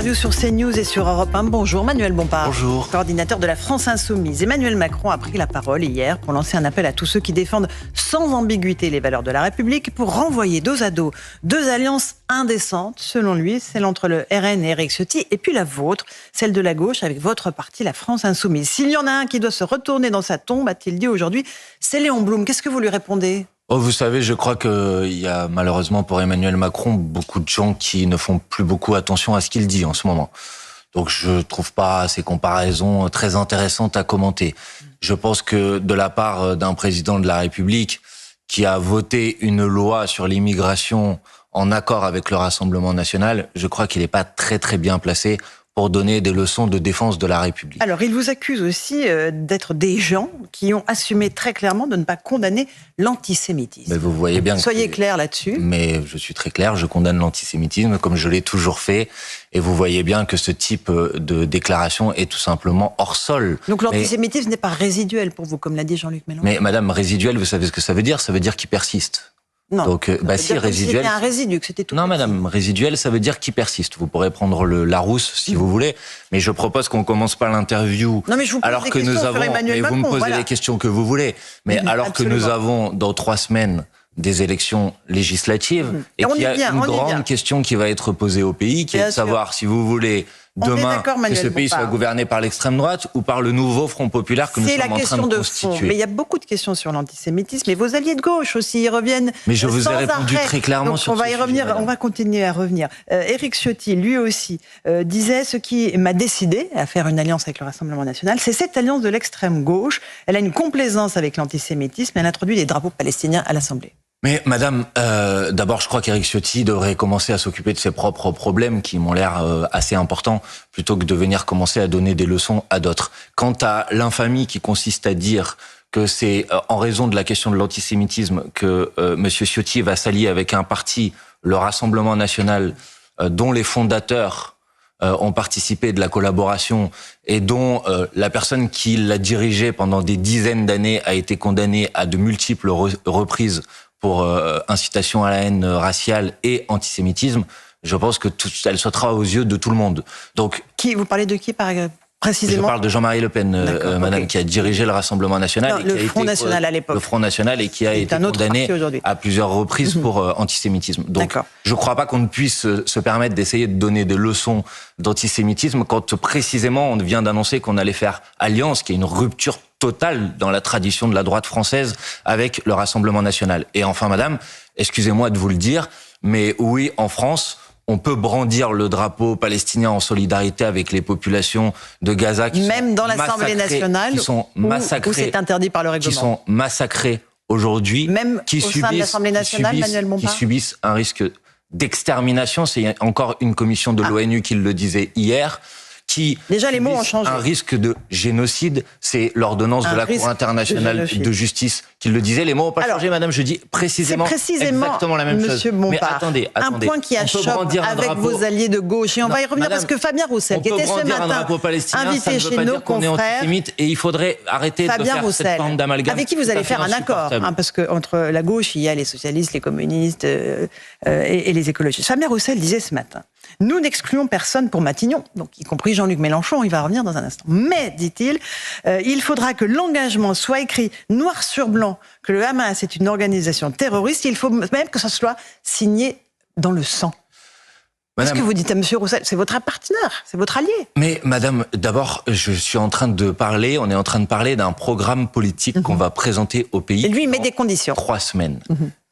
Sur CNews et sur Europe 1. Bonjour Manuel Bompard. Bonjour. Coordinateur de la France Insoumise. Emmanuel Macron a pris la parole hier pour lancer un appel à tous ceux qui défendent sans ambiguïté les valeurs de la République pour renvoyer dos à dos deux alliances indécentes, selon lui, celle entre le RN et Éric Ciotti et puis la vôtre, celle de la gauche avec votre parti, la France Insoumise. S'il y en a un qui doit se retourner dans sa tombe, a-t-il dit aujourd'hui, c'est Léon Blum. Qu'est-ce que vous lui répondez ? Oh, vous savez, je crois qu'il y a malheureusement pour Emmanuel Macron beaucoup de gens qui ne font plus beaucoup attention à ce qu'il dit en ce moment. Donc je trouve pas ces comparaisons très intéressantes à commenter. Je pense que de la part d'un président de la République qui a voté une loi sur l'immigration en accord avec le Rassemblement national, je crois qu'il n'est pas très bien placé pour donner des leçons de défense de la République. Alors, il vous accuse aussi d'être des gens qui ont assumé très clairement de ne pas condamner l'antisémitisme. Mais vous voyez bien. Soyez clair là-dessus. Mais je suis très clair, je condamne l'antisémitisme comme je l'ai toujours fait. Et vous voyez bien que ce type de déclaration est tout simplement hors sol. Donc l'antisémitisme n'est pas résiduel pour vous, comme l'a dit Jean-Luc Mélenchon. Mais madame, résiduel, vous savez ce que ça veut dire ? Ça veut dire qu'il persiste. Non, donc, si résiduel. C'était un résidu, que c'était tout. Non, madame, résiduel, ça veut dire qu'il persiste. Vous pourrez prendre le Larousse si vous voulez, mais je propose qu'on commence pas l'interview. Non, mais je vous pose alors des que questions nous avons. sur Emmanuel Macron, vous me posez voilà. les questions que vous voulez, mais alors Absolument. que nous avons dans 3 semaines des élections législatives et qu'il y a une grande question qui va être posée au pays, qui est de savoir si vous voulez demain que ce pays soit gouverné par l'extrême droite ou par le nouveau Front populaire que nous sommes en train de constituer. Mais il y a beaucoup de questions sur l'antisémitisme et vos alliés de gauche aussi y reviennent. Mais je vous ai répondu très clairement sur ce sujet. On va continuer à revenir. Éric Ciotti, lui aussi, disait ce qui m'a décidé à faire une alliance avec le Rassemblement national, c'est cette alliance de l'extrême gauche. Elle a une complaisance avec l'antisémitisme. Elle introduit les drapeaux palestiniens à l'Assemblée. Mais madame, d'abord je crois qu'Éric Ciotti devrait commencer à s'occuper de ses propres problèmes qui m'ont l'air assez importants plutôt que de venir commencer à donner des leçons à d'autres. Quant à l'infamie qui consiste à dire que c'est en raison de la question de l'antisémitisme que monsieur Ciotti va s'allier avec un parti, le Rassemblement national, dont les fondateurs ont participé de la collaboration et dont la personne qui l'a dirigé pendant des dizaines d'années a été condamnée à de multiples reprises pour incitation à la haine raciale et antisémitisme, je pense que elle sautera aux yeux de tout le monde. Donc, vous parlez de qui précisément ? Je parle de Jean-Marie Le Pen, madame, qui a dirigé le Rassemblement national. Le Front National à l'époque. Le Front National et qui a été condamné à plusieurs reprises pour antisémitisme. Donc, je ne crois pas qu'on ne puisse se permettre d'essayer de donner des leçons d'antisémitisme quand précisément on vient d'annoncer qu'on allait faire alliance, qui est une rupture totale dans la tradition de la droite française avec le Rassemblement national. Et enfin, madame, excusez-moi de vous le dire, mais oui, en France, on peut brandir le drapeau palestinien en solidarité avec les populations de Gaza qui même dans l'Assemblée nationale, qui sont massacrées, où c'est interdit par le règlement, qui sont massacrées aujourd'hui, même au sein de l'Assemblée nationale, Manuel Bompard, qui subissent un risque d'extermination. C'est encore une commission de l'ONU qui le disait hier. Déjà, les mots ont changé. Un risque de génocide, c'est l'ordonnance de la Cour internationale de justice qui le disait. Les mots n'ont pas changé, madame, je dis précisément exactement la même chose. Mais attendez. Un point qui achoppe avec vos alliés de gauche. Et on va y revenir parce que Fabien Roussel, qui était ce matin invité chez nos confrères, et il faudrait arrêter de faire cette forme d'amalgame. Avec qui vous allez faire un accord, parce qu'entre la gauche, il y a les socialistes, les communistes et les écologistes. Fabien Roussel disait ce matin: nous n'excluons personne pour Matignon, donc y compris Jean-Luc Mélenchon, il va revenir dans un instant. Mais, dit-il, il faudra que l'engagement soit écrit noir sur blanc, que le Hamas est une organisation terroriste, il faut même que ça soit signé dans le sang. Qu'est-ce que vous dites à M. Roussel ? C'est votre partenaire, c'est votre allié. Mais madame, d'abord, on est en train de parler d'un programme politique qu'on va présenter au pays. Et lui, il met des conditions. 3 semaines.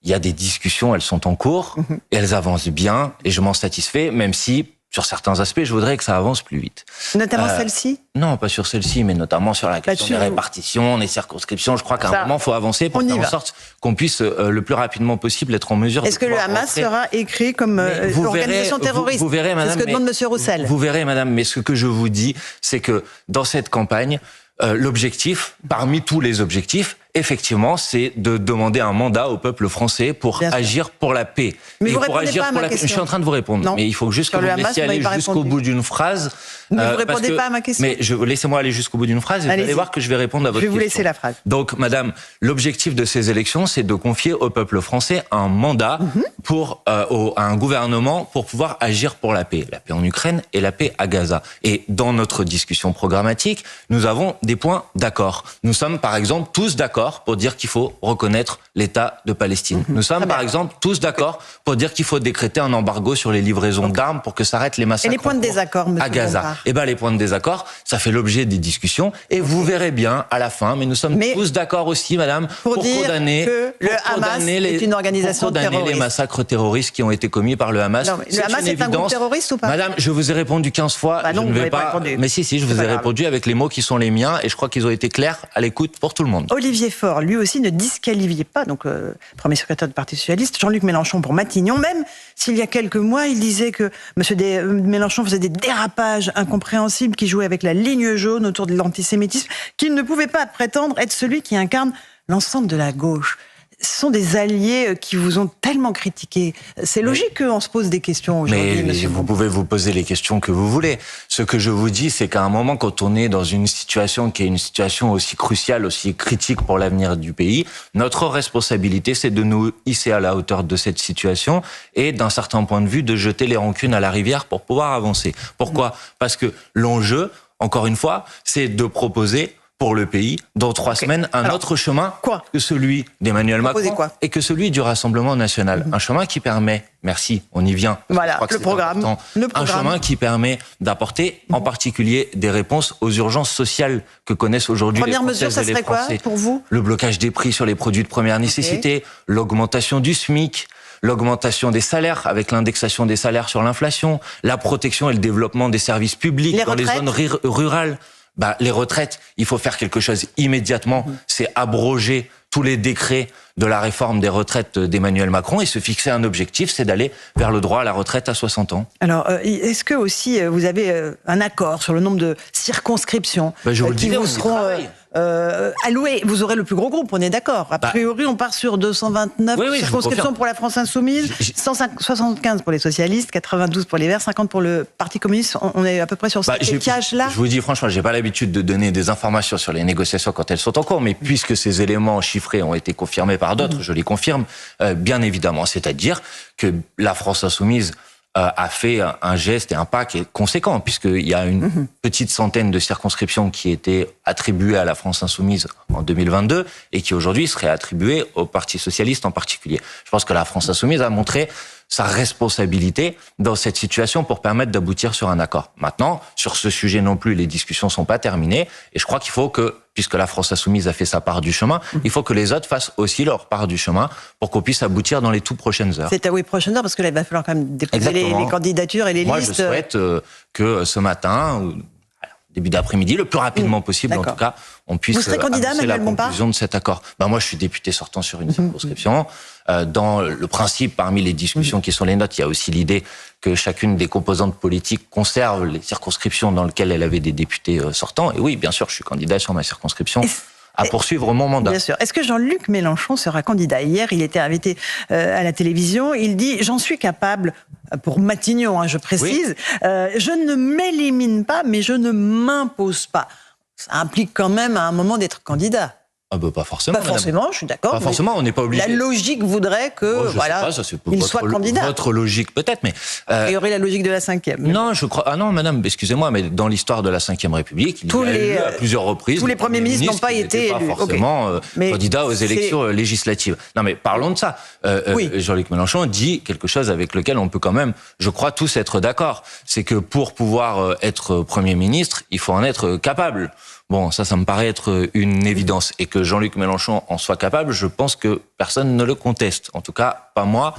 Il y a des discussions, elles sont en cours, et elles avancent bien, et je m'en satisfais, même si, sur certains aspects, je voudrais que ça avance plus vite. Notamment celle-ci ? Non, pas sur celle-ci, mais notamment sur la question des répartitions, des circonscriptions. Je crois qu'à un moment, il faut avancer pour faire en sorte qu'on puisse, le plus rapidement possible, être en mesure de Est-ce que le Hamas sera écrit comme organisation terroriste ? Vous verrez, madame. C'est ce que demande M. Roussel. Vous verrez, madame, mais ce que je vous dis, c'est que dans cette campagne, l'objectif, parmi tous les objectifs, effectivement, c'est de demander un mandat au peuple français pour agir pour la paix. Mais vous répondez pas à ma question. Je suis en train de vous répondre, mais il faut juste que vous me laissiez aller jusqu'au bout d'une phrase. Mais vous répondez pas à ma question. Mais laissez-moi aller jusqu'au bout d'une phrase et vous allez voir que je vais répondre à votre question. Je vais vous laisser la phrase. Donc, madame, l'objectif de ces élections, c'est de confier au peuple français un mandat pour à un gouvernement pour pouvoir agir pour la paix en Ukraine et la paix à Gaza. Et dans notre discussion programmatique, nous avons des points d'accord. Nous sommes, par exemple, tous d'accord pour dire qu'il faut reconnaître l'État de Palestine. Nous sommes, par exemple, tous d'accord pour dire qu'il faut décréter un embargo sur les livraisons d'armes pour que s'arrêtent les massacres. Et les points de désaccord, monsieur à Gaza. Eh ben, les points de désaccord, ça fait l'objet des discussions et vous verrez bien à la fin. Mais nous sommes tous d'accord aussi, madame, pour dire condamner que le Hamas est une organisation terroriste. Les massacres terroristes qui ont été commis par le Hamas. Non, mais le Hamas est un groupe terroriste ou pas? Madame, je vous ai répondu 15 fois. Non, je ne vais pas. Mais si, je vous ai répondu avec les mots qui sont les miens et je crois qu'ils ont été clairs à l'écoute pour tout le monde. Olivier Faure, lui aussi, ne disqualifiait pas, donc premier secrétaire du Parti socialiste, Jean-Luc Mélenchon pour Matignon, même s'il y a quelques mois, il disait que M. Mélenchon faisait des dérapages incompréhensibles, qui jouaient avec la ligne jaune autour de l'antisémitisme, qu'il ne pouvait pas prétendre être celui qui incarne l'ensemble de la gauche. Ce sont des alliés qui vous ont tellement critiqué. C'est logique qu'on se pose des questions aujourd'hui, monsieur. Vous pouvez vous poser les questions que vous voulez. Ce que je vous dis, c'est qu'à un moment, quand on est dans une situation qui est une situation aussi cruciale, aussi critique pour l'avenir du pays, notre responsabilité, c'est de nous hisser à la hauteur de cette situation et, d'un certain point de vue, de jeter les rancunes à la rivière pour pouvoir avancer. Pourquoi ? Parce que l'enjeu, encore une fois, c'est de proposer pour le pays, dans 3 semaines, un autre chemin que celui d'Emmanuel Macron et que celui du Rassemblement national. Un chemin qui permet, merci, on y vient, voilà, le programme. Un chemin qui permet d'apporter en particulier des réponses aux urgences sociales que connaissent aujourd'hui les Françaises et les Français. Première mesure, ça serait quoi pour vous ? Le blocage des prix sur les produits de première nécessité, l'augmentation du SMIC, l'augmentation des salaires avec l'indexation des salaires sur l'inflation, la protection et le développement des services publics dans les zones rurales. Les retraites, il faut faire quelque chose immédiatement. C'est abroger tous les décrets de la réforme des retraites d'Emmanuel Macron et se fixer un objectif, c'est d'aller vers le droit à la retraite à 60 ans. Alors, est-ce que aussi vous avez un accord sur le nombre de circonscriptions qui vous seront allouées ? Vous aurez le plus gros groupe, on est d'accord. A priori, on part sur 229 circonscriptions pour la France Insoumise, 175 pour les socialistes, 92 pour les Verts, 50 pour le Parti communiste. On est à peu près sur cet étiage-là. Je vous dis franchement, j'ai pas l'habitude de donner des informations sur les négociations quand elles sont en cours, mais puisque ces éléments chiffrés ont été confirmés par d'autres, je les confirme, bien évidemment. C'est-à-dire que la France Insoumise a fait un geste et un pas qui est conséquent, puisqu'il y a une petite centaine de circonscriptions qui étaient attribuées à la France Insoumise en 2022 et qui aujourd'hui seraient attribuées au Parti Socialiste en particulier. Je pense que la France Insoumise a montré sa responsabilité dans cette situation pour permettre d'aboutir sur un accord. Maintenant, sur ce sujet non plus, les discussions sont pas terminées et je crois qu'il faut que, puisque la France Insoumise a fait sa part du chemin, il faut que les autres fassent aussi leur part du chemin pour qu'on puisse aboutir dans les toutes prochaines heures. C'est prochaines heures parce que là, il va falloir quand même déposer les candidatures et les listes. Moi, je souhaite que ce matin, ou début d'après-midi, le plus rapidement possible, en tout cas, on puisse annoncer la conclusion de cet accord. Moi, je suis député sortant sur une circonscription. Dans le principe, parmi les discussions qui sont les nôtres, il y a aussi l'idée que chacune des composantes politiques conserve les circonscriptions dans lesquelles elle avait des députés sortants. Et oui, bien sûr, je suis candidat sur ma circonscription à poursuivre mon mandat. Bien sûr. Est-ce que Jean-Luc Mélenchon sera candidat ? Hier, il était invité à la télévision. Il dit « J'en suis capable ». Pour Matignon, je précise. Je ne m'élimine pas, mais je ne m'impose pas. Ça implique quand même à un moment d'être candidat. Pas forcément. Pas forcément, je suis d'accord. Pas forcément, on n'est pas obligé. La logique voudrait que, il soit candidat. Votre logique peut-être, mais il y aurait la logique de la 5e. Non, je crois. Ah non, madame, excusez-moi, mais dans l'histoire de la 5e République, il y a eu à plusieurs reprises. Tous les premiers ministres n'ont pas été élus. Pas forcément candidats aux élections législatives. Non, mais parlons de ça. Jean-Luc Mélenchon dit quelque chose avec lequel on peut quand même, je crois, tous être d'accord. C'est que pour pouvoir être Premier ministre, il faut en être capable. Bon, ça me paraît être une évidence. Et que Jean-Luc Mélenchon en soit capable, je pense que personne ne le conteste. En tout cas, pas moi.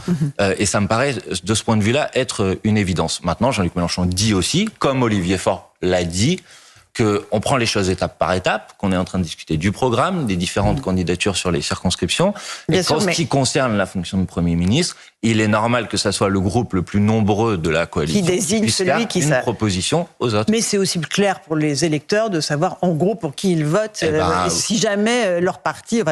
Et ça me paraît, de ce point de vue-là, être une évidence. Maintenant, Jean-Luc Mélenchon dit aussi, comme Olivier Faure l'a dit, qu'on prend les choses étape par étape, qu'on est en train de discuter du programme, des différentes candidatures sur les circonscriptions. Et en ce qui concerne la fonction de Premier ministre, il est normal que ça soit le groupe le plus nombreux de la coalition qui désigne celui qui une proposition aux autres. Mais c'est aussi clair pour les électeurs de savoir en gros pour qui ils votent, si jamais leur parti,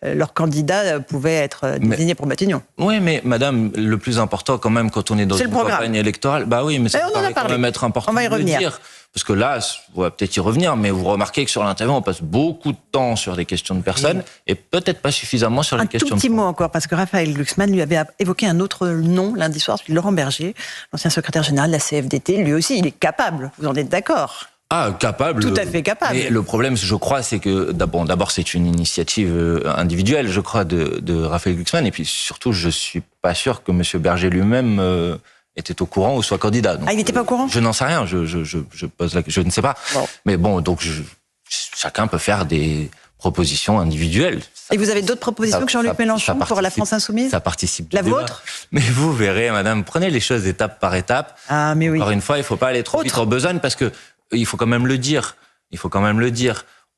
leur candidat pouvait être désigné pour Matignon. Oui, mais madame, le plus important quand même quand on est dans une campagne électorale, bah oui, mais ça me paraît quand même être important de le dire. Parce que là, on va peut-être y revenir, mais vous remarquez que sur l'interview, on passe beaucoup de temps sur des questions de personnes et peut-être pas suffisamment sur les questions de... Un tout petit mot encore, parce que Raphaël Glucksmann lui avait évoqué un autre nom lundi soir, celui de Laurent Berger, l'ancien secrétaire général de la CFDT. Lui aussi, il est capable, vous en êtes d'accord ? Ah, capable. Tout à fait capable. Mais le problème, je crois, c'est que d'abord, c'est une initiative individuelle, je crois, de Raphaël Glucksmann. Et puis surtout, je suis pas sûr que M. Berger lui-même était au courant ou soit candidat. Donc, il n'était pas au courant ? Je n'en sais rien. Je ne sais pas. Bon. Mais bon, donc chacun peut faire des propositions individuelles. Et vous avez d'autres propositions que Jean-Luc Mélenchon pour la France Insoumise ? Ça participe. La vôtre ? Mais vous verrez, madame, prenez les choses étape par étape. Ah, mais oui. Encore une fois, il ne faut pas aller trop vite en besogne parce que il faut quand même le dire.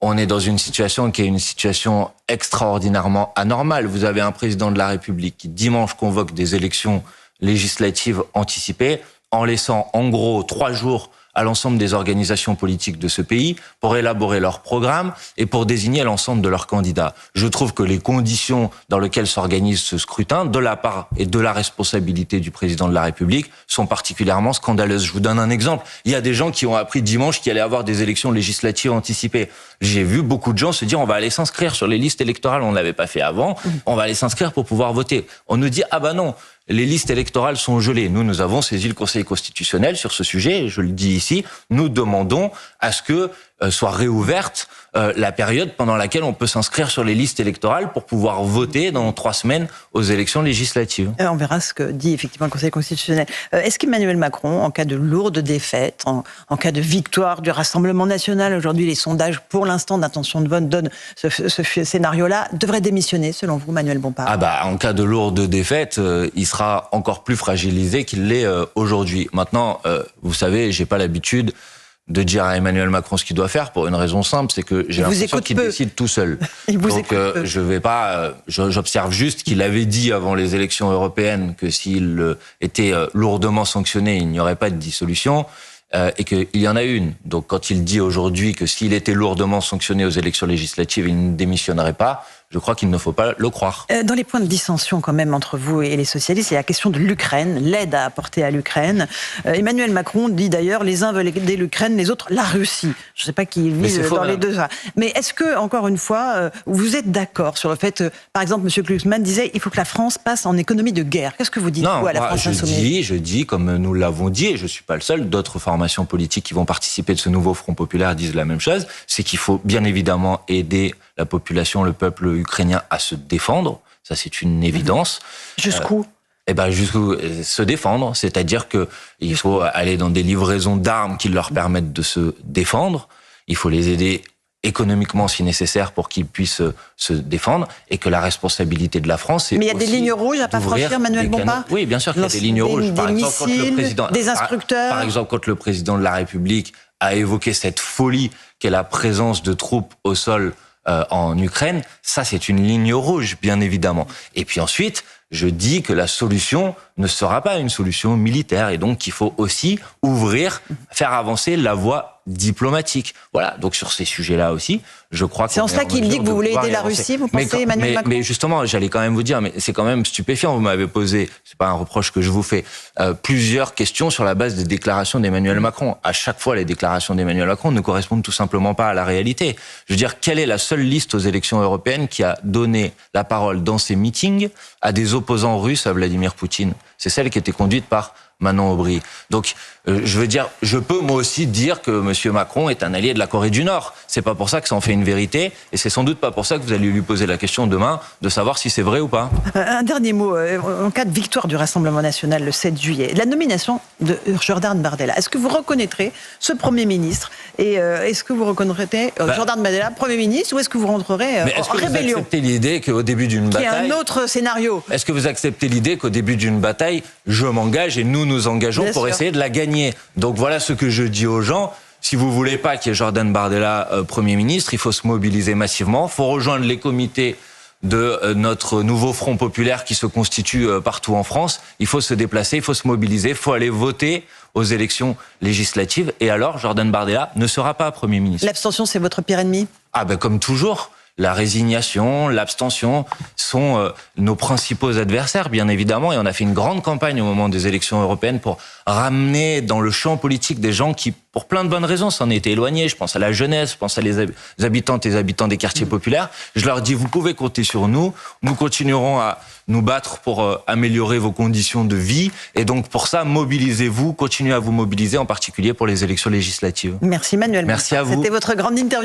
On est dans une situation qui est une situation extraordinairement anormale. Vous avez un président de la République qui, dimanche, convoque des élections législatives anticipées en laissant, en gros, 3 jours à l'ensemble des organisations politiques de ce pays pour élaborer leur programme et pour désigner l'ensemble de leurs candidats. Je trouve que les conditions dans lesquelles s'organise ce scrutin, de la part et de la responsabilité du président de la République, sont particulièrement scandaleuses. Je vous donne un exemple. Il y a des gens qui ont appris dimanche qu'il allait y avoir des élections législatives anticipées. J'ai vu beaucoup de gens se dire on va aller s'inscrire sur les listes électorales, on ne l'avait pas fait avant, on va aller s'inscrire pour pouvoir voter. On nous dit ah bah non, les listes électorales sont gelées. Nous avons saisi le Conseil constitutionnel sur ce sujet, et je le dis ici, nous demandons à ce que soit réouverte la période pendant laquelle on peut s'inscrire sur les listes électorales pour pouvoir voter dans 3 semaines aux élections législatives. On verra ce que dit effectivement le Conseil constitutionnel. Est-ce qu'Emmanuel Macron, en cas de lourde défaite, en cas de victoire du Rassemblement national, aujourd'hui les sondages pour l'instant d'intention de vote donnent ce scénario-là, devrait démissionner selon vous, Manuel Bompard ? Ah bah en cas de lourde défaite, il sera encore plus fragilisé qu'il l'est aujourd'hui. Maintenant, vous savez, j'ai pas l'habitude de dire à Emmanuel Macron ce qu'il doit faire pour une raison simple, c'est que j'ai l'impression qu'il décide tout seul. Donc je vais pas, j'observe juste qu'il avait dit avant les élections européennes que s'il était lourdement sanctionné, il n'y aurait pas de dissolution. Et qu'il y en a une. Donc quand il dit aujourd'hui que s'il était lourdement sanctionné aux élections législatives, il ne démissionnerait pas, je crois qu'il ne faut pas le croire. Dans les points de dissension quand même entre vous et les socialistes, il y a la question de l'Ukraine, l'aide à apporter à l'Ukraine. Emmanuel Macron dit d'ailleurs les uns veulent aider l'Ukraine, les autres la Russie. Je ne sais pas qui vise dans les deux. Mais est-ce que, encore une fois, vous êtes d'accord sur le fait, par exemple, M. Glucksmann disait il faut que la France passe en économie de guerre. Qu'est-ce que vous dites vous, à la France insoumise ? Je dis, comme nous l'avons dit, et je ne suis pas le seul, d'autres formations politiques qui vont participer de ce nouveau Front populaire disent la même chose, c'est qu'il faut bien évidemment aider la population, le peuple ukrainien à se défendre. Ça, c'est une évidence. Jusqu'où ? Jusqu'où se défendre, c'est-à-dire que il faut aller dans des livraisons d'armes qui leur permettent de se défendre. Il faut les aider économiquement si nécessaire pour qu'ils puissent se défendre et que la responsabilité de la France, c'est. Mais il y a des lignes rouges à pas franchir, Manuel Bompard ? Oui, bien sûr qu'il y a des lignes rouges. Par exemple, quand le président, des instructeurs. Par exemple, quand le président de la République a évoqué cette folie qu'est la présence de troupes au sol en Ukraine, ça c'est une ligne rouge, bien évidemment. Et puis ensuite, je dis que la solution ne sera pas une solution militaire et donc qu'il faut aussi faire avancer la voie diplomatique. Voilà, donc sur ces sujets-là aussi, je crois que... C'est en cela qu'il dit que vous voulez aider la Russie, vous pensez, Emmanuel Macron ? Mais justement, j'allais quand même vous dire, mais c'est quand même stupéfiant, vous m'avez posé, c'est pas un reproche que je vous fais, plusieurs questions sur la base des déclarations d'Emmanuel Macron. À chaque fois, les déclarations d'Emmanuel Macron ne correspondent tout simplement pas à la réalité. Je veux dire, quelle est la seule liste aux élections européennes qui a donné la parole dans ses meetings à des opposants russes à Vladimir Poutine ? C'est celle qui était conduite par Manon Aubry. Donc, je veux dire, je peux moi aussi dire que M. Macron est un allié de la Corée du Nord. C'est pas pour ça que ça en fait une vérité, et c'est sans doute pas pour ça que vous allez lui poser la question demain de savoir si c'est vrai ou pas. Un dernier mot, en cas de victoire du Rassemblement national le 7 juillet, la nomination de Jordan Bardella, est-ce que vous reconnaîtrez ce Premier ministre et est-ce que vous reconnaîtrez Jordan Bardella Premier ministre, ou est-ce que vous rentrerez en rébellion ? Est-ce que vous acceptez l'idée qu'au début d'une bataille... Il y a un autre scénario. Est-ce que vous acceptez l'idée qu'au début d'une bataille, je m'engage et nous engageons Bien pour sûr. Essayer de la gagner ? Donc voilà ce que je dis aux gens. Si vous voulez pas qu'il y ait Jordan Bardella Premier ministre, il faut se mobiliser massivement. Il faut rejoindre les comités de notre nouveau Front populaire qui se constitue partout en France. Il faut se déplacer, il faut se mobiliser, il faut aller voter aux élections législatives. Et alors, Jordan Bardella ne sera pas Premier ministre. L'abstention, c'est votre pire ennemi ? Ah ben comme toujours, la résignation, l'abstention sont nos principaux adversaires, bien évidemment. Et on a fait une grande campagne au moment des élections européennes pour ramener dans le champ politique des gens qui, pour plein de bonnes raisons, s'en étaient éloignés. Je pense à la jeunesse, je pense à les habitantes et les habitants des quartiers populaires. Je leur dis, vous pouvez compter sur nous. Nous continuerons à nous battre pour améliorer vos conditions de vie. Et donc, pour ça, mobilisez-vous, continuez à vous mobiliser, en particulier pour les élections législatives. Merci Manuel. Merci à vous. C'était votre grande interview.